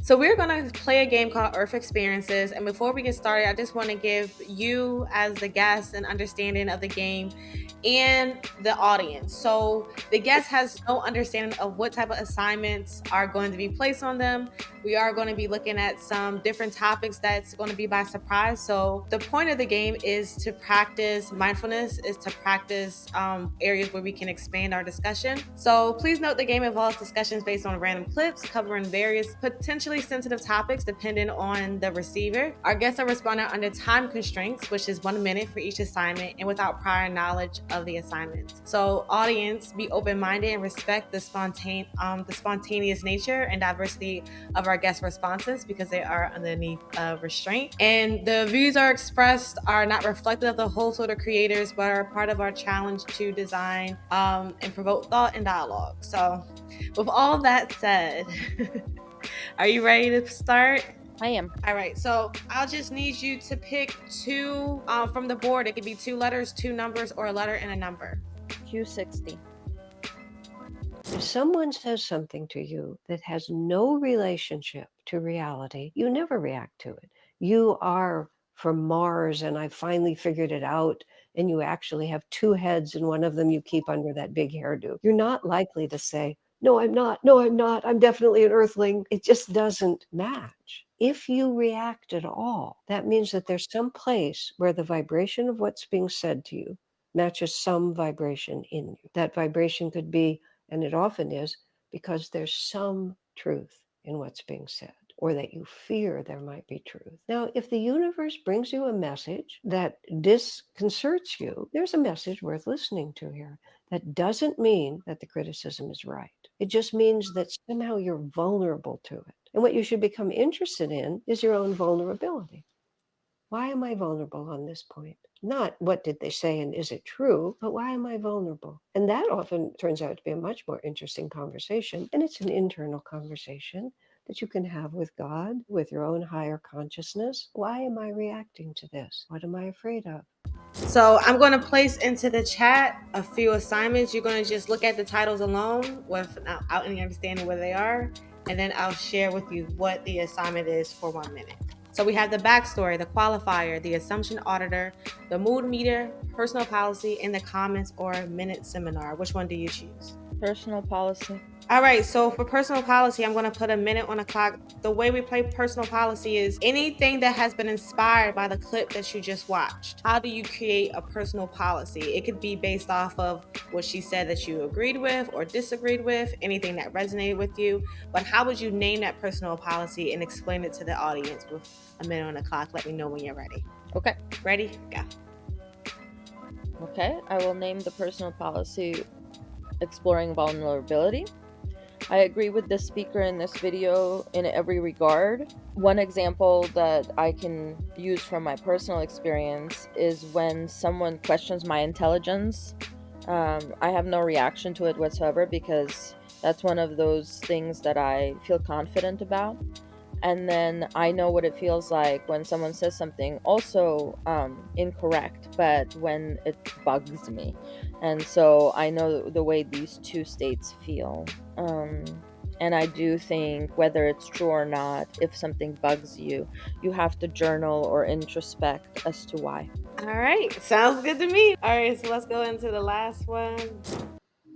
So we're going to play a game called Earth Experiences. And before we get started, I just want to give you as the guest an understanding of the game and the audience. So the guest has no understanding of what type of assignments are going to be placed on them. We are going to be looking at some different topics that's going to be by surprise. So the point of the game is to practice mindfulness, is to practice areas where we can expand our discussion. So please note the game involves discussions based on random clips covering various potentially sensitive topics depending on the receiver. Our guests are responding under time constraints, which is 1 minute for each assignment and without prior knowledge of the assignment. So audience, be open-minded and respect the spontaneous nature and diversity of our guest responses because they are underneath restraint. And the views are expressed are not reflective of the whole sort of creators, but are part of our challenge to design and provoke thought and dialogue. So with all that said, are you ready to start? I am. All right, so I'll just need you to pick two from the board. It could be two letters, two numbers, or a letter and a number. Q60. If someone says something to you that has no relationship to reality, you never react to it. You are from Mars and I finally figured it out. And you actually have two heads and one of them you keep under that big hairdo. You're not likely to say, no, I'm not. No, I'm not. I'm definitely an earthling. It just doesn't match. If you react at all, that means that there's some place where the vibration of what's being said to you matches some vibration in you. That vibration could be, and it often is, because there's some truth in what's being said, or that you fear there might be truth. Now, if the universe brings you a message that disconcerts you, there's a message worth listening to here. That doesn't mean that the criticism is right. It just means that somehow you're vulnerable to it. And what you should become interested in is your own vulnerability. Why am I vulnerable on this point? Not what did they say and is it true, but why am I vulnerable? And that often turns out to be a much more interesting conversation. And it's an internal conversation that you can have with God, with your own higher consciousness. Why am I reacting to this? What am I afraid of? So I'm going to place into the chat a few assignments. You're going to just look at the titles alone without any understanding where they are. And then I'll share with you what the assignment is for 1 minute. So we have the backstory, the qualifier, the assumption auditor, the mood meter, personal policy, and the comments or minute seminar. Which one do you choose? Personal policy. All right, so for personal policy, I'm going to put a minute on the clock. The way we play personal policy is anything that has been inspired by the clip that you just watched. How do you create a personal policy? It could be based off of what she said that you agreed with or disagreed with, anything that resonated with you. But how would you name that personal policy and explain it to the audience with a minute on the clock? Let me know when you're ready. Okay. Ready? Go. Okay. I will name the personal policy exploring vulnerability. I agree with the speaker in this video in every regard. One example that I can use from my personal experience is when someone questions my intelligence. I have no reaction to it whatsoever because that's one of those things that I feel confident about. And then I know what it feels like when someone says something also incorrect, but when it bugs me. And so I know the way these two states feel. And I do think whether it's true or not, if something bugs you, you have to journal or introspect as to why. All right, sounds good to me. All right, so let's go into the last one.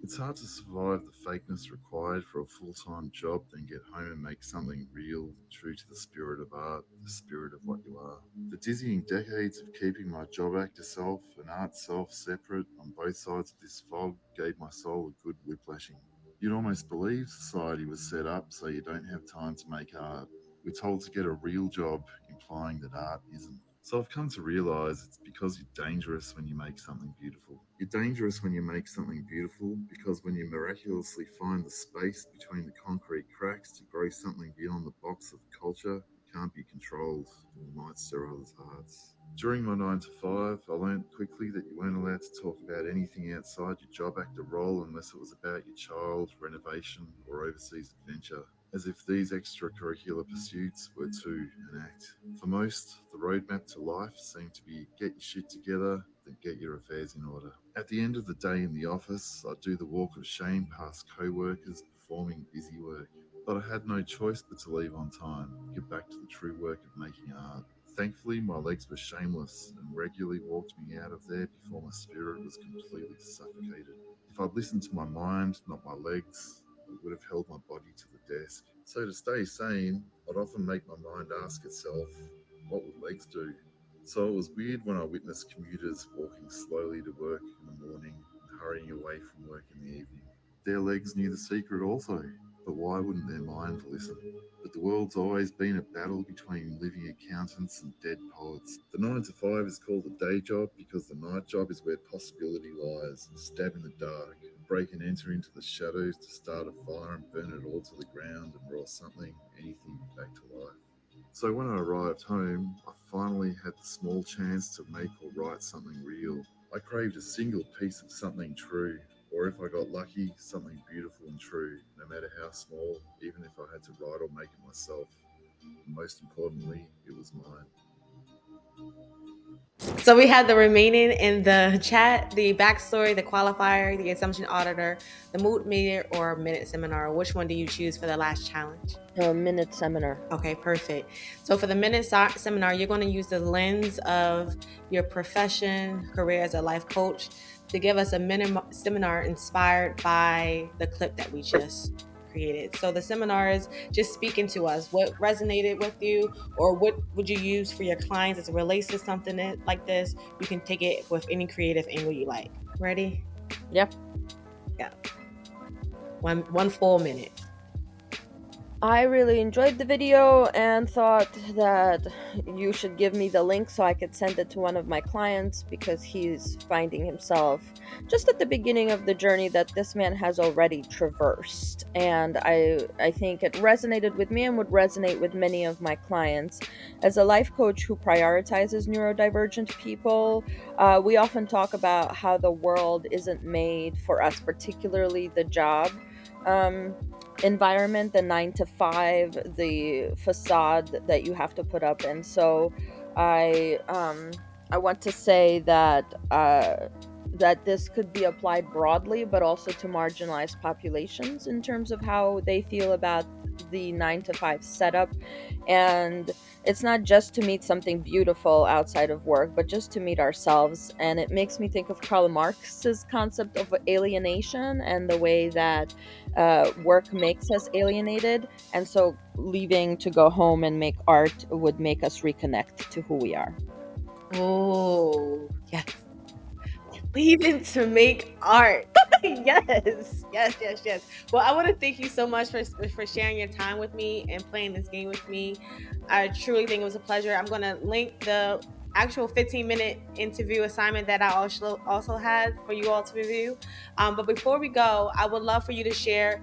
It's hard to survive the fakeness required for a full time job, then get home and make something real, true to the spirit of art, the spirit of what you are. The dizzying decades of keeping my job actor self and art self separate on both sides of this fog gave my soul a good whiplashing. You'd almost believe society was set up so you don't have time to make art. We're told to get a real job, implying that art isn't. So I've come to realise it's because you're dangerous when you make something beautiful. You're dangerous when you make something beautiful because when you miraculously find the space between the concrete cracks to grow something beyond the box of culture, it can't be controlled and you might stir others' hearts. During my 9 to 5, I learned quickly that you weren't allowed to talk about anything outside your job actor role unless it was about your child, renovation, or overseas adventure, as if these extracurricular pursuits were to enact. For most, the roadmap to life seemed to be get your shit together, then get your affairs in order. At the end of the day in the office, I'd do the walk of shame past co workers performing busy work. but I had no choice but to leave on time, get back to the true work of making art. Thankfully, my legs were shameless and regularly walked me out of there before my spirit was completely suffocated. If I'd listened to my mind, not my legs, I would have held my body to the desk. So to stay sane, I'd often make my mind ask itself, what would legs do? So it was weird when I witnessed commuters walking slowly to work in the morning and hurrying away from work in the evening. Their legs knew the secret also, but why wouldn't their mind listen? But the world's always been a battle between living accountants and dead poets. The 9 to 5 is called a day job because the night job is where possibility lies. Stab in the dark, break and enter into the shadows to start a fire and burn it all to the ground and roar something, anything back to life. So when I arrived home, I finally had the small chance to make or write something real. I craved a single piece of something true, or if I got lucky, something beautiful and true, no matter how small, even if I had to write or make it myself. And most importantly, it was mine. So we had the remaining in the chat, the backstory, the qualifier, the assumption auditor, the mood meter, or minute seminar. Which one do you choose for the last challenge? A minute seminar. Okay, perfect. So for the minute seminar, you're going to use the lens of your profession, career as a life coach to give us a minute seminar inspired by the clip that we just created. So the seminar is just speaking to us. What resonated with you, or what would you use for your clients as it relates to something like this? You can take it with any creative angle you like. Ready? Yep. Yeah. One full minute. I really enjoyed the video and thought that you should give me the link so I could send it to one of my clients because he's finding himself just at the beginning of the journey that this man has already traversed. And I think it resonated with me and would resonate with many of my clients. As a life coach who prioritizes neurodivergent people, we often talk about how the world isn't made for us, particularly the job. Environment, the 9 to 5, the facade that you have to put up in. So I want to say that that this could be applied broadly, but also to marginalized populations in terms of how they feel about the 9 to 5 setup. And it's not just to meet something beautiful outside of work, but just to meet ourselves. And it makes me think of Karl Marx's concept of alienation and the way that work makes us alienated. And so leaving to go home and make art would make us reconnect to who we are. Oh, yes. Leaving to make art. Yes, yes, yes, yes. Well, I want to thank you so much for sharing your time with me and playing this game with me. I truly think it was a pleasure. I'm going to link the actual 15-minute interview assignment that I also had for you all to review. But before we go, I would love for you to share,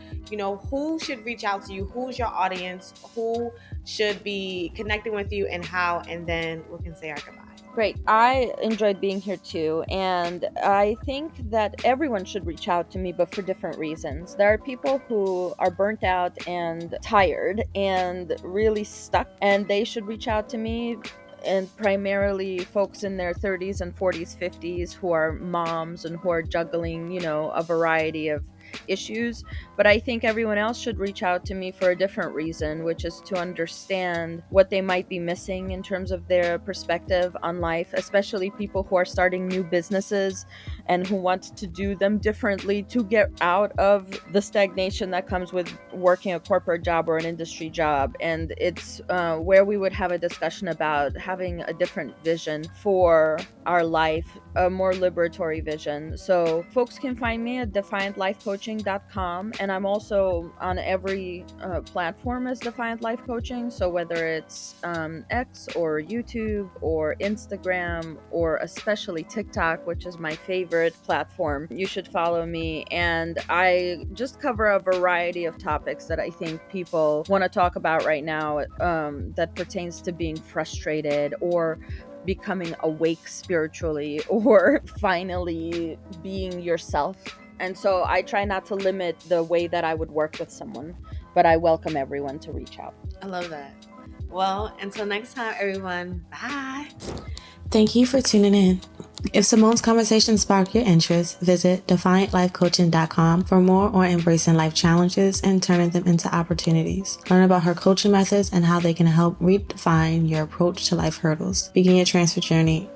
who should reach out to you, who's your audience, who should be connecting with you, and how, and then we can say our goodbyes. Great. I enjoyed being here too. And I think that everyone should reach out to me, but for different reasons. There are people who are burnt out and tired and really stuck, and they should reach out to me. And primarily folks in their 30s and 40s, 50s who are moms and who are juggling, a variety of issues. But I think everyone else should reach out to me for a different reason, which is to understand what they might be missing in terms of their perspective on life, especially people who are starting new businesses and who want to do them differently to get out of the stagnation that comes with working a corporate job or an industry job. And it's where we would have a discussion about having a different vision for our life, a more liberatory vision. So folks can find me at defiantlifecoaching.com, and I'm also on every platform as Defiant Life Coaching. So whether it's X or YouTube or Instagram or especially TikTok, which is my favorite platform, you should follow me. And I just cover a variety of topics that I think people want to talk about right now, that pertains to being frustrated or becoming awake spiritually or finally being yourself. And so I try not to limit the way that I would work with someone, but I welcome everyone to reach out. I love that. Well, until next time, everyone. Bye. Thank you for tuning in. If Simone's conversation sparked your interest, visit defiantlifecoaching.com for more on embracing life challenges and turning them into opportunities. Learn about her coaching methods and how they can help redefine your approach to life hurdles. Begin your transfer journey